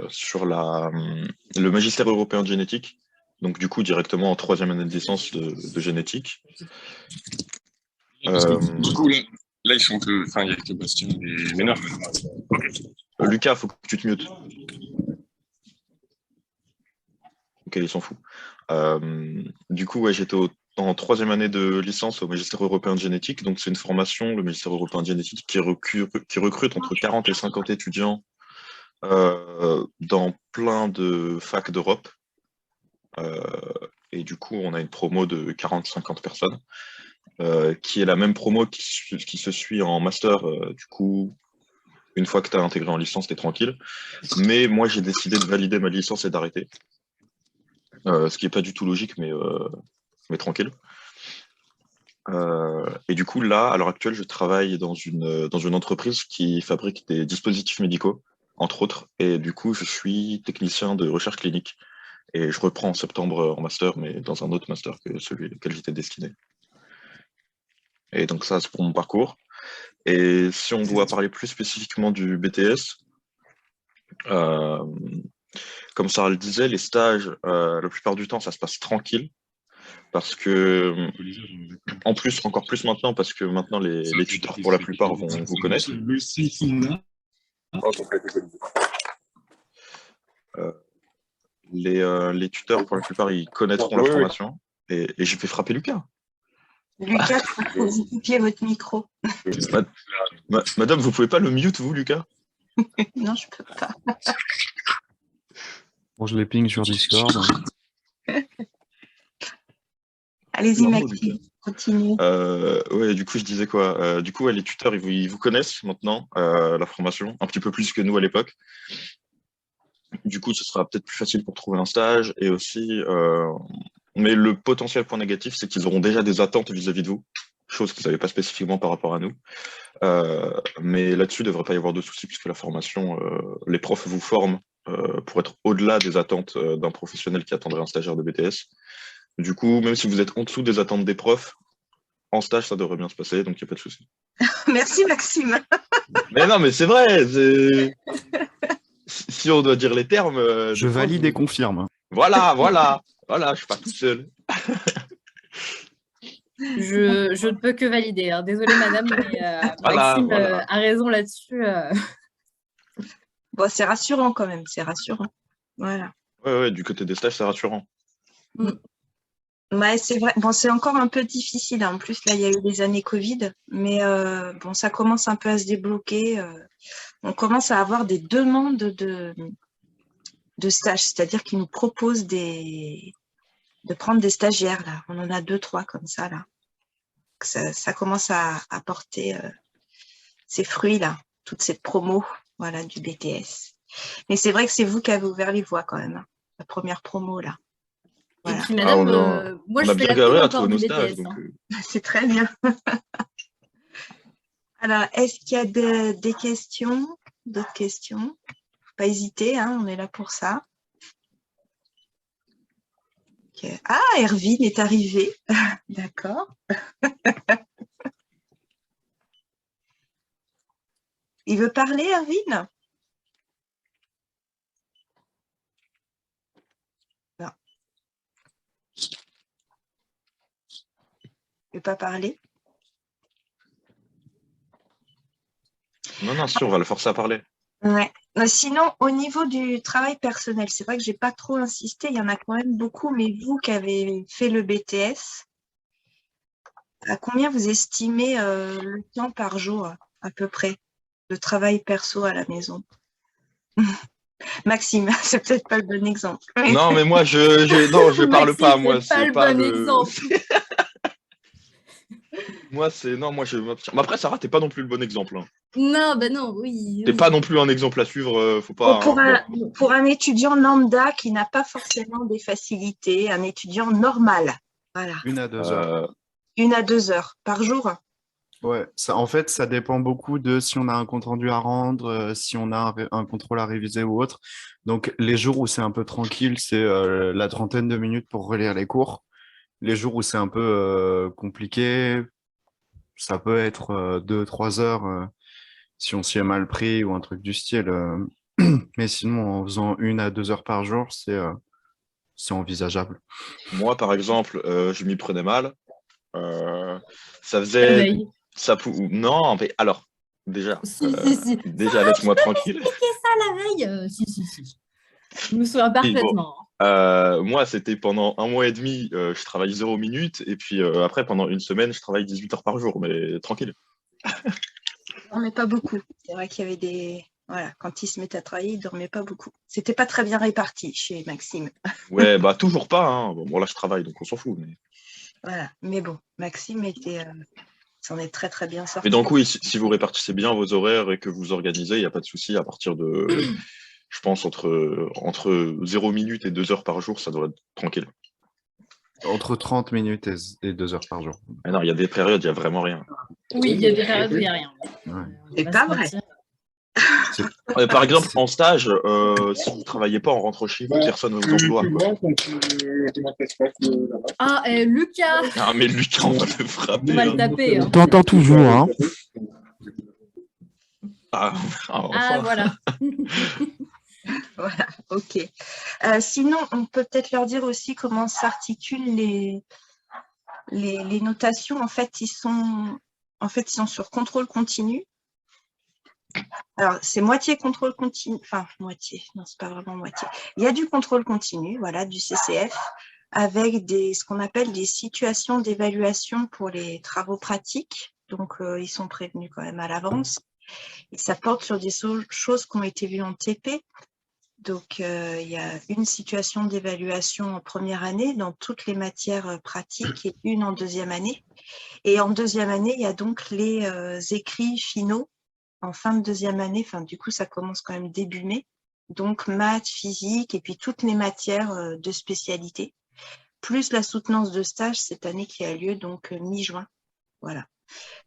sur le magistère européen de génétique, donc du coup directement en 3e année de licence de génétique. Du coup, là, ils sont que, enfin, il y a que Bastien et Ménard. Lucas, faut que tu te mutes. Ok, ils s'en foutent. Du coup, ouais, j'étais en 3e année de licence au magistère européen de génétique. Donc, c'est une formation, le magistère européen de génétique, qui recrute entre 40 et 50 étudiants dans plein de facs d'Europe. Et du coup, on a une promo de 40-50 personnes, qui est la même promo qui se suit en master. Du coup, une fois que tu as intégré en licence, tu es tranquille. Mais moi, j'ai décidé de valider ma licence et d'arrêter. Ce qui n'est pas du tout logique, mais tranquille. Et du coup, là, à l'heure actuelle, je travaille dans une entreprise qui fabrique des dispositifs médicaux, entre autres. Et du coup, je suis technicien de recherche clinique. Et je reprends en septembre en master, mais dans un autre master que celui auquel j'étais destiné. Et donc ça, c'est pour mon parcours. Et si on doit parler plus spécifiquement du BTS, comme Sarah le disait, les stages, la plupart du temps, ça se passe tranquille. Parce que, en plus, encore plus maintenant, parce que maintenant, les tuteurs, pour la plupart, vont vous connaître. Les tuteurs, pour la plupart, ils connaîtront la formation. Et je vais frapper Lucas. Lucas, vous coupiez votre micro. Madame, vous pouvez pas le mute, vous, Lucas? Non, je peux pas. Bon, je les ping sur Discord. Allez-y, Maxime, continue. Ouais, du coup, je disais quoi? Du coup, ouais, les tuteurs, ils vous connaissent maintenant, la formation, un petit peu plus que nous à l'époque. Du coup, ce sera peut-être plus facile pour trouver un stage. Et aussi, mais le potentiel point négatif, c'est qu'ils auront déjà des attentes vis-à-vis de vous, chose qu'ils n'avaient pas spécifiquement par rapport à nous. Mais là-dessus, il ne devrait pas y avoir de soucis, puisque la formation, les profs vous forment pour être au-delà des attentes d'un professionnel qui attendrait un stagiaire de BTS. Du coup, même si vous êtes en dessous des attentes des profs, en stage, ça devrait bien se passer, donc il n'y a pas de souci. Merci, Maxime. Mais non, mais c'est vrai. Si on doit dire les termes... Je valide et confirme. Voilà, je suis pas tout seul. Je ne peux que valider. Hein. Désolée, madame, mais Maxime a raison là-dessus. Bon, c'est rassurant quand même, c'est rassurant. Voilà. Ouais, du côté des stages, c'est rassurant. Ouais, c'est vrai. Bon, c'est encore un peu difficile. En plus, là, il y a eu les années Covid, mais bon, ça commence un peu à se débloquer. On commence à avoir des demandes de stages, c'est-à-dire qu'ils nous proposent de prendre des stagiaires, là. On en a 2-3 comme ça, là. Ça commence à porter ses fruits, là, toute cette promo, voilà, du BTS. Mais c'est vrai que c'est vous qui avez ouvert les voies, quand même, hein, la première promo, là. Voilà. Et puis, madame, moi, je fais la pub encore du BTS. Hein. C'est très bien. Alors, est-ce qu'il y a des questions, d'autres questions? Faut pas hésiter, hein, on est là pour ça. Okay. Ah, Erwin est arrivé. D'accord. Il veut parler, Erwin? Non. ne veux pas parler? Non, si, on va le forcer à parler. Ouais. Sinon, au niveau du travail personnel, c'est vrai que j'ai pas trop insisté, il y en a quand même beaucoup, mais vous qui avez fait le BTS, à combien vous estimez le temps par jour, à peu près, de travail perso à la maison? Maxime, c'est peut-être pas le bon exemple. Non, mais moi, je parle Maxime, pas, moi, c'est pas c'est le pas bon le... exemple. Moi, non, moi, je m'abstiens. Mais après, Sarah, t'es pas non plus le bon exemple, hein. Non, ben non, oui. T'es pas non plus un exemple à suivre, faut Bon, pas... hein. pour un étudiant lambda qui n'a pas forcément des facilités, un étudiant normal, voilà, 1 à 2 heures. 1 à 2 heures par jour. Ouais, en fait, ça dépend beaucoup de si on a un compte-rendu à rendre, si on a un contrôle à réviser ou autre. Donc, les jours où c'est un peu tranquille, c'est la trentaine de minutes pour relire les cours. Les jours où c'est un peu compliqué, ça peut être 2-3 heures si on s'y est mal pris ou un truc du style. Mais sinon, en faisant 1 à 2 heures par jour, c'est envisageable. Moi, par exemple, je m'y prenais mal. Ça La faisait... veille. Non, mais alors, déjà, Si. déjà laisse-moi tranquille. Expliquer ça la veille. Si. Je me souviens Oui, bon. parfaitement. Moi, c'était pendant 1 mois et demi, je travaille 0 minutes, et puis après, pendant une semaine, je travaille 18 heures par jour, mais tranquille. Il ne dormait pas beaucoup. C'est vrai qu'il y avait des... Voilà, quand il se mettait à travailler, il ne dormait pas beaucoup. C'était pas très bien réparti chez Maxime. Ouais, bah toujours pas, hein. Bon, là, je travaille, donc on s'en fout. Voilà. Mais bon, Maxime s'en est très très bien sorti. Mais donc oui, si vous répartissez bien vos horaires et que vous organisez, il n'y a pas de souci, à partir de, je pense, entre 0 minutes et 2 heures par jour, ça devrait être tranquille. Entre 30 minutes et 2 heures par jour. Mais non, il y a des périodes, il n'y a vraiment rien. Oui, il y a des périodes où il n'y a rien. Ouais. C'est pas vrai. Par exemple, en stage, si vous ne travaillez pas, on rentre chez vous, personne ne vous emploie, quoi. Ah, Lucas, Ah, mais Lucas, on va le frapper. on va le hein. taper. Hein. T'entends toujours, hein? Ah, Ah, enfin. voilà. Voilà, ok. Sinon, on peut peut-être leur dire aussi comment s'articulent les notations. En fait, ils sont sur contrôle continu. Alors, c'est moitié contrôle continu, enfin, moitié, non, c'est pas vraiment moitié. Il y a du contrôle continu, voilà, du CCF, avec ce qu'on appelle des situations d'évaluation pour les travaux pratiques. Donc, ils sont prévenus quand même à l'avance. Et ça porte sur des choses qui ont été vues en TP. Donc, il y a une situation d'évaluation en première année dans toutes les matières pratiques et une en deuxième année. Et en deuxième année, il y a donc les écrits finaux en fin de deuxième année. Enfin, du coup, ça commence quand même début mai. Donc, maths, physique et puis toutes les matières de spécialité, plus la soutenance de stage cette année qui a lieu donc mi-juin. Voilà.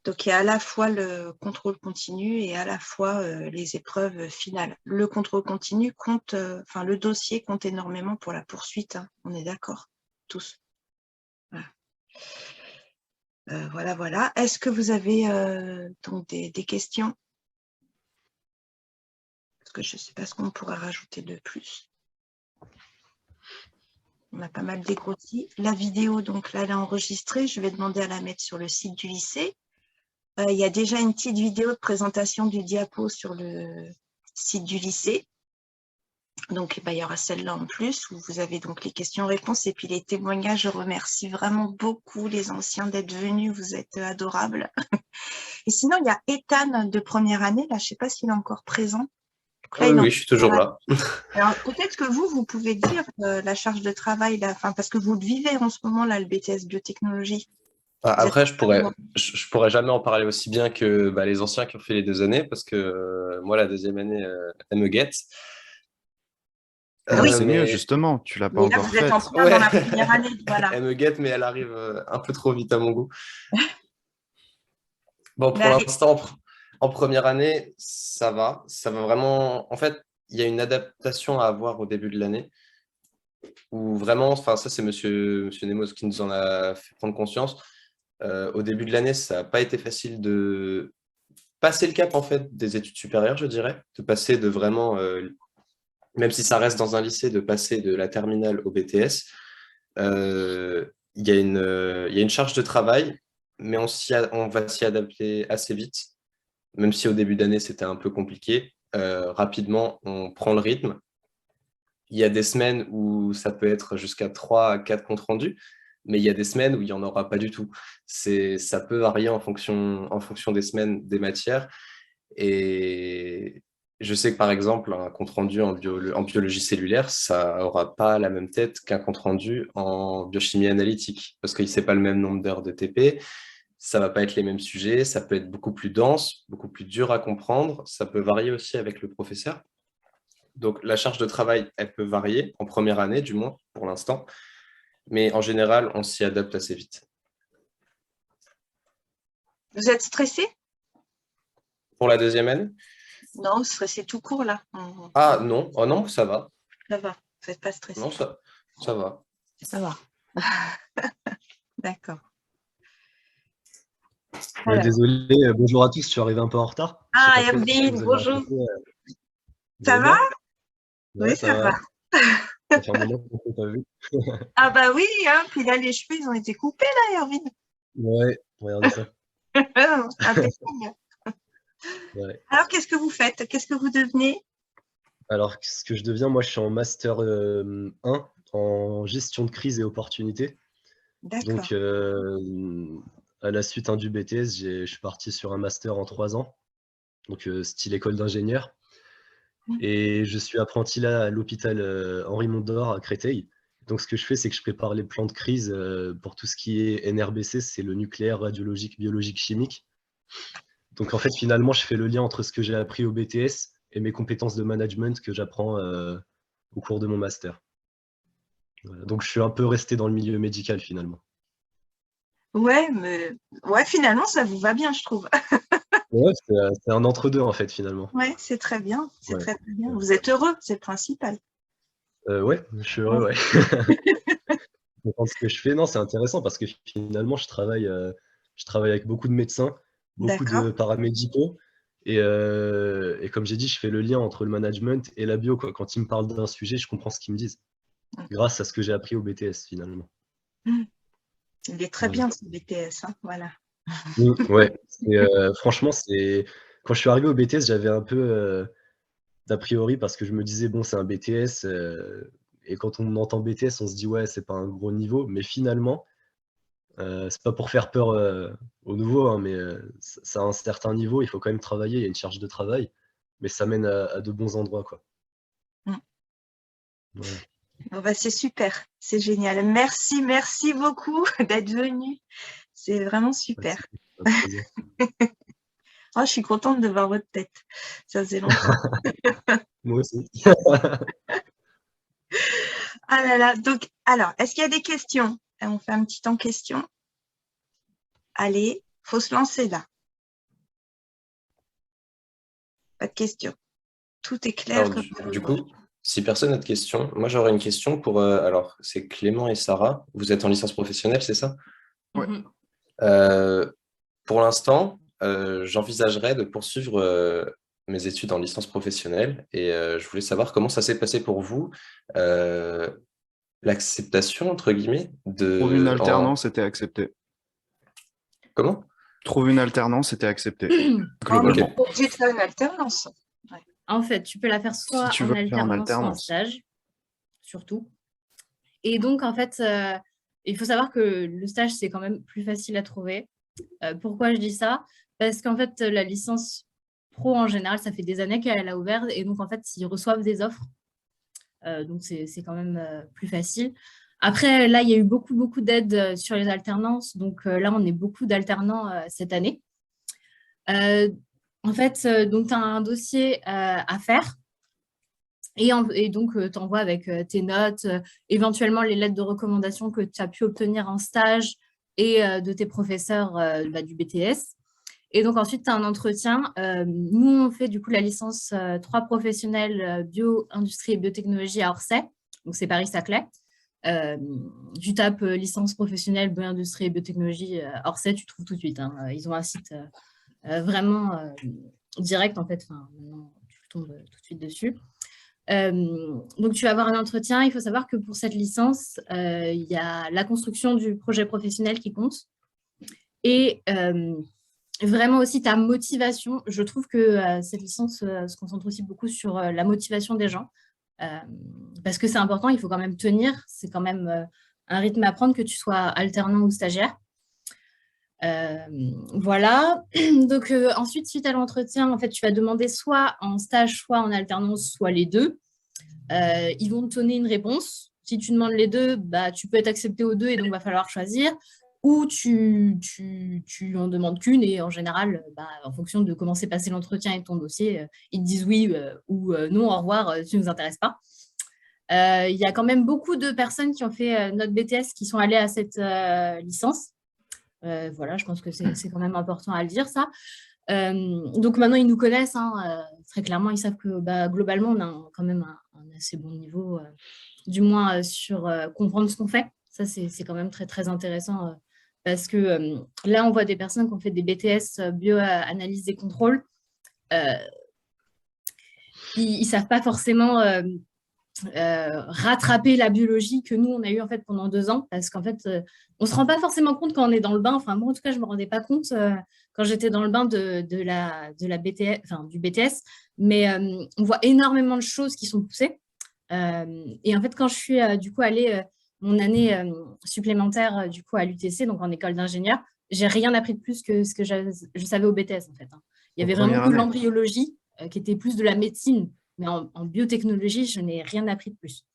Donc, il y a à la fois le contrôle continu et à la fois les épreuves finales. Le contrôle continu compte, le dossier compte énormément pour la poursuite, hein, on est d'accord, tous. Voilà. Voilà. Est-ce que vous avez donc des questions? Parce que je ne sais pas ce qu'on pourrait rajouter de plus. On a pas mal dégrossi. La vidéo, donc là, elle est enregistrée. Je vais demander à la mettre sur le site du lycée. Il y a déjà une petite vidéo de présentation du diapo sur le site du lycée. Donc, il y aura celle-là en plus, où vous avez donc les questions-réponses et puis les témoignages. Je remercie vraiment beaucoup les anciens d'être venus. Vous êtes adorables. Et sinon, il y a Ethan de première année. Là, je ne sais pas s'il est encore présent. Là, Oui, je suis toujours là. Alors, peut-être que vous pouvez dire la charge de travail, là, parce que vous le vivez en ce moment, là, le BTS biotechnologie. Après, je pourrais jamais en parler aussi bien que les anciens qui ont fait les 2 années, parce que moi, la deuxième année, elle me guette. Oui, c'est mais- mieux, justement, tu l'as pas Mais là, encore vous êtes faite. en plein dans la première année. Voilà. Elle me guette, mais elle arrive un peu trop vite à mon goût. Bon, pour Mais l'instant, en première année, ça va. Ça va vraiment. En fait, il y a une adaptation à avoir au début de l'année. Où vraiment, ça, c'est monsieur Nemos qui nous en a fait prendre conscience. Au début de l'année, ça n'a pas été facile de passer le cap en fait des études supérieures, je dirais, de passer de vraiment, même si ça reste dans un lycée, de passer de la terminale au BTS. Il y a une charge de travail mais on va s'y adapter assez vite, même si au début d'année, c'était un peu compliqué. Rapidement, on prend le rythme. Il y a des semaines où ça peut être jusqu'à 3 à 4 comptes rendus, mais il y a des semaines où il n'y en aura pas du tout. Ça peut varier en fonction des semaines, des matières. Et je sais que par exemple, un compte rendu en biologie cellulaire, ça n'aura pas la même tête qu'un compte rendu en biochimie analytique, parce que c'est pas le même nombre d'heures de TP, ça va pas être les mêmes sujets, ça peut être beaucoup plus dense, beaucoup plus dur à comprendre, ça peut varier aussi avec le professeur. Donc la charge de travail, elle peut varier, en première année du moins, pour l'instant, mais en général, on s'y adapte assez vite. Vous êtes stressé? Pour la deuxième année? Non, stressé tout court là. Ah non, oh non, ça va. Ça va, vous n'êtes pas stressé. Non, ça va. Ça va. D'accord. Ouais, Alors. désolé, bonjour à tous, je suis arrivé un peu en retard. Je sais Ah, pas trop si Hermine, vous avez bonjour. raconté, vous Ça allez va? bien? Oui, Ouais, ça va. Ça fait un moment qu'on ne s'est pas vu. Ah bah oui, hein, puis là, les cheveux, ils ont été coupés là, Hermine. Ouais, regardez ça. Impeccable. Ouais. Alors, qu'est-ce que vous faites? Qu'est-ce que vous devenez? Alors, ce que je deviens, moi, je suis en Master 1 en gestion de crise et opportunités. D'accord. Donc, à la suite du BTS, je suis parti sur un Master en 3 ans, donc style école d'ingénieur. Et je suis apprenti là à l'hôpital Henri Mondor à Créteil. Donc, ce que je fais, c'est que je prépare les plans de crise pour tout ce qui est NRBC, c'est le nucléaire, radiologique, biologique, chimique. Donc, en fait, finalement, je fais le lien entre ce que j'ai appris au BTS et mes compétences de management que j'apprends au cours de mon master. Voilà. Donc, je suis un peu resté dans le milieu médical, finalement. Ouais, mais ouais, finalement, ça vous va bien, je trouve. Ouais, c'est un entre-deux, en fait, finalement. Ouais, c'est très bien. C'est Ouais. très, très bien. Vous êtes heureux, c'est le principal. Ouais, je suis heureux, ouais. Dans ce que je fais, non, c'est intéressant parce que finalement, je travaille avec beaucoup de médecins, beaucoup D'accord. de paramédicaux. Et comme j'ai dit, je fais le lien entre le management et la bio, quoi. Quand ils me parlent d'un sujet, je comprends ce qu'ils me disent. Grâce à ce que j'ai appris au BTS, finalement. Il est très Voilà. bien, ce BTS. Hein, voilà. Ouais. Franchement, quand je suis arrivé au BTS, j'avais un peu d'a priori parce que je me disais, bon, c'est un BTS. Et quand on entend BTS, on se dit, ouais, c'est pas un gros niveau. Mais finalement, c'est pas pour faire peur aux nouveaux, hein, mais ça a un certain niveau, il faut quand même travailler, il y a une charge de travail, mais ça mène à de bons endroits, quoi. Voilà. Bon, bah, c'est super, c'est génial. Merci, merci beaucoup d'être venu. C'est vraiment super. Un plaisir. Oh, je suis contente de voir votre tête. Ça faisait longtemps. Moi aussi. Ah là là. Donc, alors, est-ce qu'il y a des questions? On fait un petit temps question. Allez, faut se lancer là. Pas de questions. Tout est clair. Alors, du coup, si personne n'a de questions, moi j'aurais une question pour. Alors, c'est Clément et Sarah. Vous êtes en licence professionnelle, c'est ça? Ouais. Pour l'instant, j'envisagerais de poursuivre mes études en licence professionnelle et je voulais savoir comment ça s'est passé pour vous, l'acceptation, entre guillemets, Trouve une alternance, c'était accepté. Comment? Trouve une alternance, c'était accepté. Oh, mais Globalement. t'es pas obligé de faire une alternance. En fait, tu peux la faire soit Si tu en veux faire en alternance, soit en alternance. stage, surtout. Et donc, en fait, il faut savoir que le stage, c'est quand même plus facile à trouver. Pourquoi je dis ça? Parce qu'en fait, la licence pro, en général, ça fait des années qu'elle a ouvert. Et donc, en fait, ils reçoivent des offres. Donc, c'est quand même plus facile. Après, là, il y a eu beaucoup d'aides sur les alternances. Donc, là, on est beaucoup d'alternants cette année. En fait, donc, tu as un dossier à faire. Et donc, tu envoies avec tes notes, éventuellement les lettres de recommandation que tu as pu obtenir en stage et de tes professeurs du BTS. Et donc, ensuite, tu as un entretien. Nous, on fait du coup la licence 3 professionnelle bio, industrie et biotechnologie à Orsay. Donc, c'est Paris-Saclay. Tu tapes licence professionnelle bio, industrie et biotechnologie Orsay, tu trouves tout de suite. Hein. Ils ont un site vraiment direct, en fait. Enfin, maintenant, tu tombes tout de suite dessus. Donc, tu vas avoir un entretien. Il faut savoir que pour cette licence, il y a la construction du projet professionnel qui compte. et vraiment aussi ta motivation. Je trouve que cette licence se concentre aussi beaucoup sur la motivation des gens, parce que c'est important, il faut quand même tenir, c'est quand même un rythme à prendre, que tu sois alternant ou stagiaire. Voilà. Donc ensuite, suite à l'entretien, en fait, tu vas demander soit en stage, soit en alternance, soit les deux. Ils vont te donner une réponse. Si tu demandes les deux, bah, tu peux être accepté aux deux et donc il va falloir choisir. Ou tu en demandes qu'une et en général, bah, en fonction de comment s'est passé l'entretien et ton dossier, ils te disent oui ou non, au revoir, tu ne nous intéresses pas. Il y a quand même beaucoup de personnes qui ont fait notre BTS qui sont allées à cette licence. Voilà, je pense que c'est quand même important à le dire, ça. Donc maintenant, ils nous connaissent, hein, très clairement, ils savent que bah, globalement, on a quand même un assez bon niveau, du moins sur comprendre ce qu'on fait. Ça, c'est quand même très, très intéressant parce que là, on voit des personnes qui ont fait des BTS bioanalyse et contrôle. Ils ne savent pas forcément rattraper la biologie que nous, on a eu en fait pendant 2 ans, parce qu'en fait, on ne se rend pas forcément compte quand on est dans le bain. Enfin, moi, en tout cas, je ne me rendais pas compte quand j'étais dans le bain de la BTS, enfin, du BTS, mais on voit énormément de choses qui sont poussées. Et en fait, quand je suis du coup allée mon année supplémentaire du coup à l'UTC, donc en école d'ingénieur, j'ai rien appris de plus que ce que je savais au BTS en fait. Hein. Il y avait vraiment que l'embryologie qui était plus de la médecine, mais en biotechnologie, je n'ai rien appris de plus.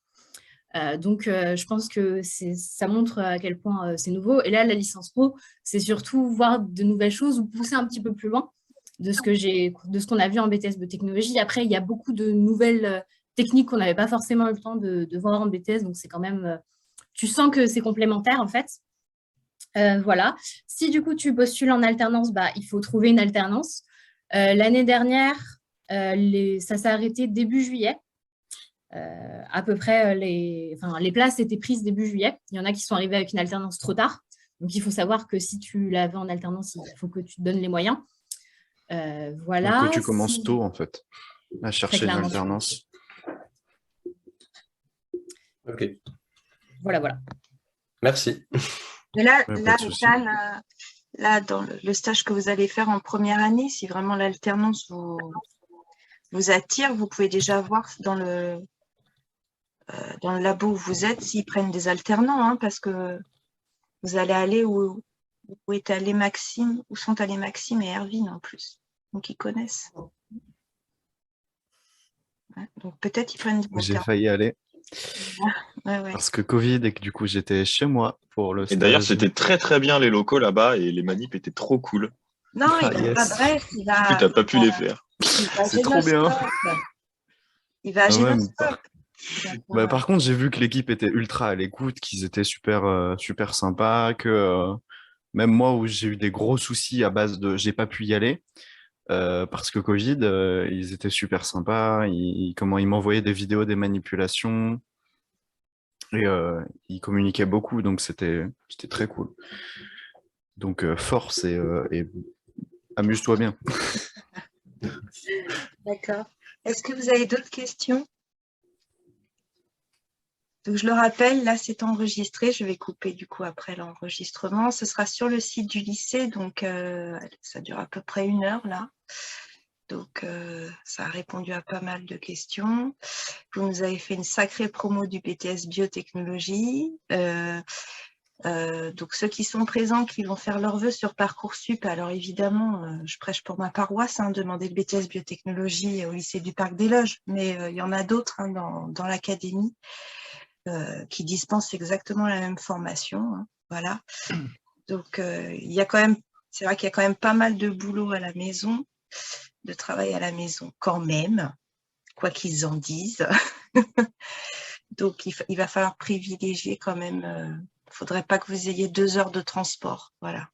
Donc, je pense que ça montre à quel point c'est nouveau. Et là, la licence pro, c'est surtout voir de nouvelles choses ou pousser un petit peu plus loin de ce qu'on a vu en BTS biotechnologie. Après, il y a beaucoup de nouvelles techniques qu'on n'avait pas forcément eu le temps de voir en BTS. Donc, c'est quand même... tu sens que c'est complémentaire, en fait. Voilà. Si, du coup, tu postules en alternance, bah, il faut trouver une alternance. L'année dernière, ça s'est arrêté début juillet. À peu près, les places étaient prises début juillet. Il y en a qui sont arrivés avec une alternance trop tard. Donc, il faut savoir que si tu l'avais en alternance, il faut que tu te donnes les moyens. Voilà. Donc, que tu commences tôt, en fait, à chercher une alternance. Ok. Voilà. Merci. Mais là, dans le stage que vous allez faire en première année, si vraiment l'alternance vous attire, vous pouvez déjà voir dans le labo où vous êtes s'ils prennent des alternants, hein, parce que vous allez aller où est allé Maxime, où sont allés Maxime et Erwin en plus. Donc ils connaissent. Ouais, donc peut-être ils prennent des alternants. J'ai failli aller. Ouais. Parce que Covid et que du coup j'étais chez moi pour le stage. Et d'ailleurs, c'était très très bien les locaux là-bas et les manips étaient trop cool. Non, il va pas à Brest, il va. Tu n'as pas pu les faire. C'est trop bien. Il va à Génoscope. Par contre, j'ai vu que l'équipe était ultra à l'écoute, qu'ils étaient super, super sympas, que même moi où j'ai eu des gros soucis à base de j'ai pas pu y aller parce que Covid, ils étaient super sympas, comment ils m'envoyaient des vidéos des manipulations et ils communiquaient beaucoup, donc c'était très cool. Donc force et amuse-toi bien. D'accord. Est-ce que vous avez d'autres questions? Donc, je le rappelle, là, c'est enregistré. Je vais couper du coup après l'enregistrement. Ce sera sur le site du lycée, donc ça dure à peu près 1 heure là. Donc, ça a répondu à pas mal de questions. Vous nous avez fait une sacrée promo du BTS Biotechnologie. Donc, ceux qui sont présents, qui vont faire leurs vœux sur Parcoursup, alors évidemment, je prêche pour ma paroisse, hein, demander le BTS Biotechnologie au lycée du Parc des Loges, mais il y en a d'autres hein, dans l'académie qui dispensent exactement la même formation. Hein, voilà. Donc, il y a quand même, c'est vrai qu'il y a quand même pas mal de boulot à la maison, de travail à la maison quand même, quoi qu'ils en disent. Donc, il va falloir privilégier quand même. Il ne faudrait pas que vous ayez 2 heures de transport. Voilà.